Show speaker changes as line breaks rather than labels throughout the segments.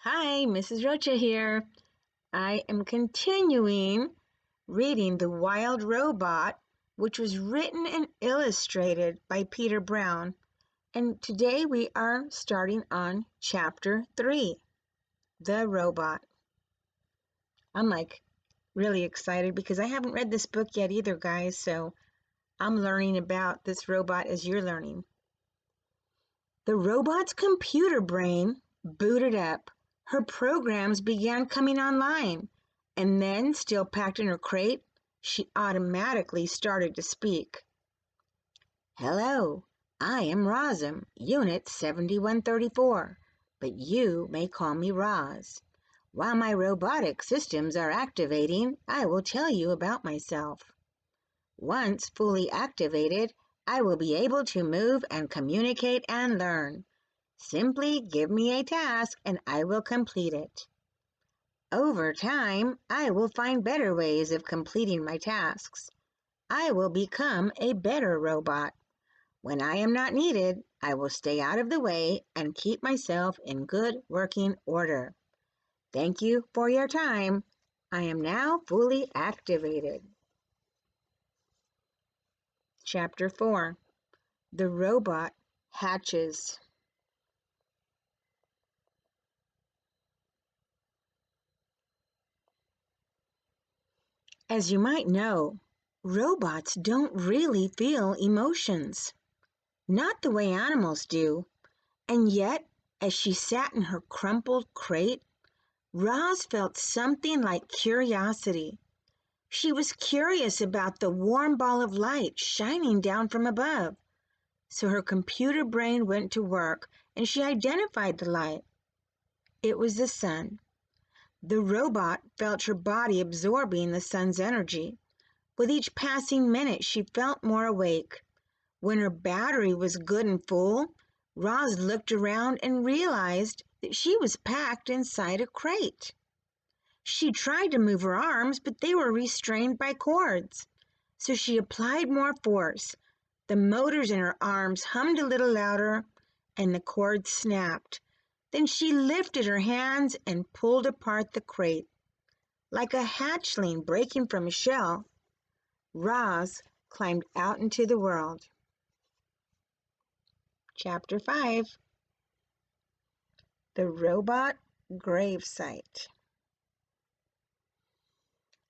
Hi, Mrs. Rocha here. I am continuing reading The Wild Robot, which was written and illustrated by Peter Brown. And today we are starting on chapter 3, The Robot. I'm really excited because I haven't read this book yet either, guys, so I'm learning about this robot as you're learning. The robot's computer brain booted up. Her programs began coming online, and then, still packed in her crate, she automatically started to speak. Hello, I am Rosam, Unit 7134, but you may call me Roz. While my robotic systems are activating, I will tell you about myself. Once fully activated, I will be able to move and communicate and learn. Simply give me a task and I will complete it. Over time, I will find better ways of completing my tasks. I will become a better robot. When I am not needed, I will stay out of the way and keep myself in good working order. Thank you for your time. I am now fully activated. Chapter 4. The Robot Hatches. As you might know, robots don't really feel emotions. Not the way animals do. And yet, as she sat in her crumpled crate, Roz felt something like curiosity. She was curious about the warm ball of light shining down from above. So her computer brain went to work and she identified the light. It was the sun. The robot felt her body absorbing the sun's energy. With each passing minute, she felt more awake. When her battery was good and full, Roz looked around and realized that she was packed inside a crate. She tried to move her arms, but they were restrained by cords. So she applied more force. The motors in her arms hummed a little louder, and the cords snapped. Then she lifted her hands and pulled apart the crate. Like a hatchling breaking from a shell, Roz climbed out into the world. Chapter 5. The Robot Gravesite.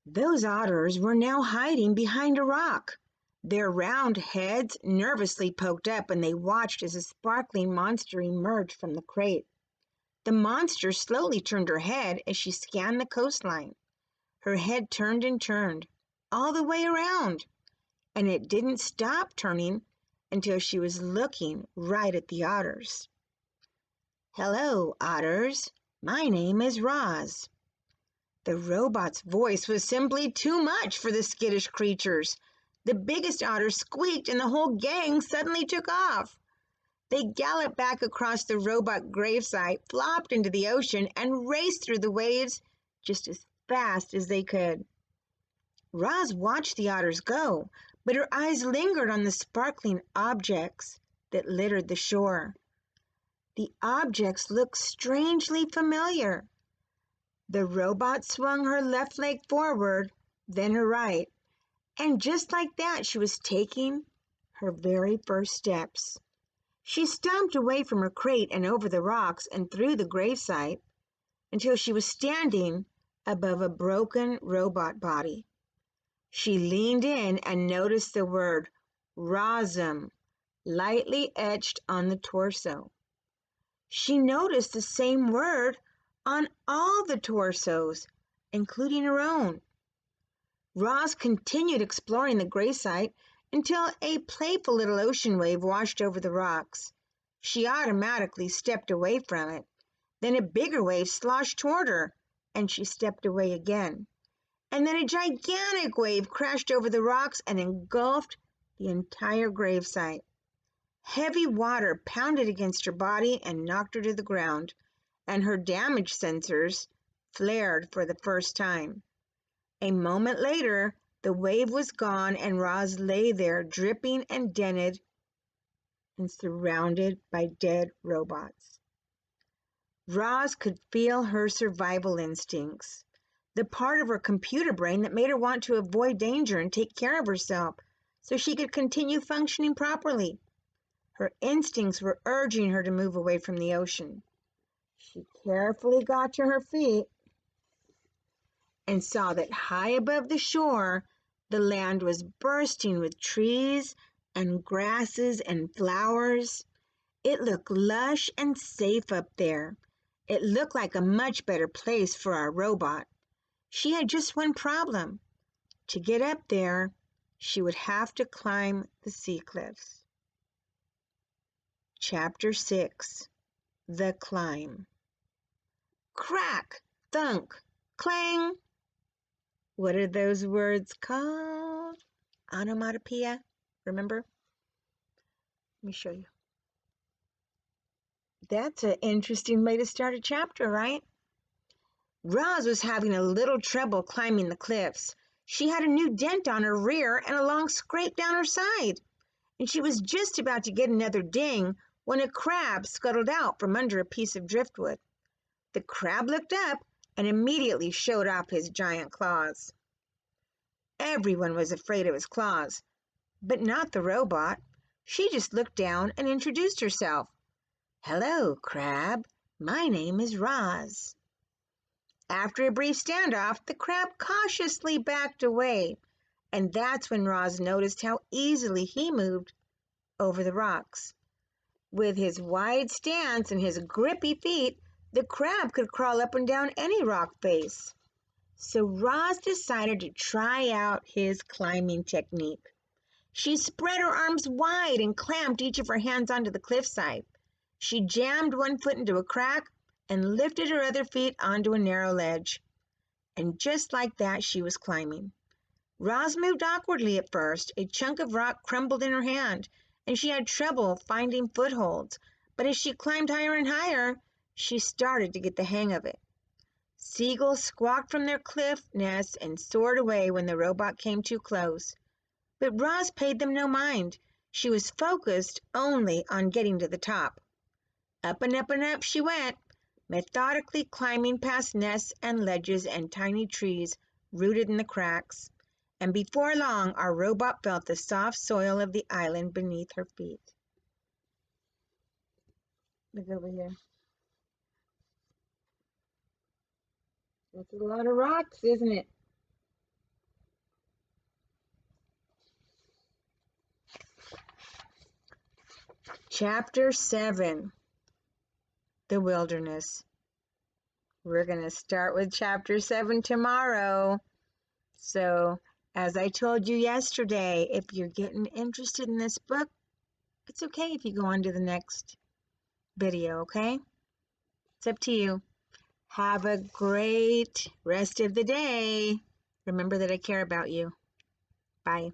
Those otters were now hiding behind a rock. Their round heads nervously poked up, and they watched as a sparkling monster emerged from the crate. The monster slowly turned her head as she scanned the coastline. Her head turned and turned, all the way around, and it didn't stop turning until she was looking right at the otters. Hello, otters. My name is Roz. The robot's voice was simply too much for the skittish creatures. The biggest otter squeaked and the whole gang suddenly took off. They galloped back across the robot gravesite, flopped into the ocean, and raced through the waves just as fast as they could. Roz watched the otters go, but her eyes lingered on the sparkling objects that littered the shore. The objects looked strangely familiar. The robot swung her left leg forward, then her right, and just like that she was taking her very first steps. She stomped away from her crate and over the rocks and through the gravesite until she was standing above a broken robot body. She leaned in and noticed the word Rosam lightly etched on the torso. She noticed the same word on all the torsos, including her own. Roz continued exploring the gravesite until a playful little ocean wave washed over the rocks. She automatically stepped away from it. Then a bigger wave sloshed toward her, and she stepped away again. And then a gigantic wave crashed over the rocks and engulfed the entire gravesite. Heavy water pounded against her body and knocked her to the ground, and her damage sensors flared for the first time. A moment later, the wave was gone and Roz lay there dripping and dented and surrounded by dead robots. Roz could feel her survival instincts, the part of her computer brain that made her want to avoid danger and take care of herself so she could continue functioning properly. Her instincts were urging her to move away from the ocean. She carefully got to her feet and saw that high above the shore, the land was bursting with trees and grasses and flowers. It looked lush and safe up there. It looked like a much better place for our robot. She had just one problem. To get up there, she would have to climb the sea cliffs. Chapter 6. The Climb. Crack, thunk, clang. What are those words called? Onomatopoeia. Remember? Let me show you. That's an interesting way to start a chapter, right? Roz was having a little trouble climbing the cliffs. She had a new dent on her rear and a long scrape down her side, and she was just about to get another ding when a crab scuttled out from under a piece of driftwood. The crab looked up and immediately showed off his giant claws. Everyone was afraid of his claws, but not the robot. She just looked down and introduced herself. "Hello, Crab. My name is Roz." After a brief standoff, the crab cautiously backed away, and that's when Roz noticed how easily he moved over the rocks. With his wide stance and his grippy feet, the crab could crawl up and down any rock face. So Roz decided to try out his climbing technique. She spread her arms wide and clamped each of her hands onto the cliffside. She jammed one foot into a crack and lifted her other feet onto a narrow ledge. And just like that, she was climbing. Roz moved awkwardly at first. A chunk of rock crumbled in her hand, and she had trouble finding footholds. But as she climbed higher and higher, she started to get the hang of it. Seagulls squawked from their cliff nests and soared away when the robot came too close. But Roz paid them no mind. She was focused only on getting to the top. Up and up and up she went, methodically climbing past nests and ledges and tiny trees rooted in the cracks. And before long, our robot felt the soft soil of the island beneath her feet. Look over here. That's a lot of rocks, isn't it? Chapter 7. The Wilderness. We're going to start with Chapter 7 tomorrow. So, as I told you yesterday, if you're getting interested in this book, it's okay if you go on to the next video, okay? It's up to you. Have a great rest of the day. Remember that I care about you. Bye.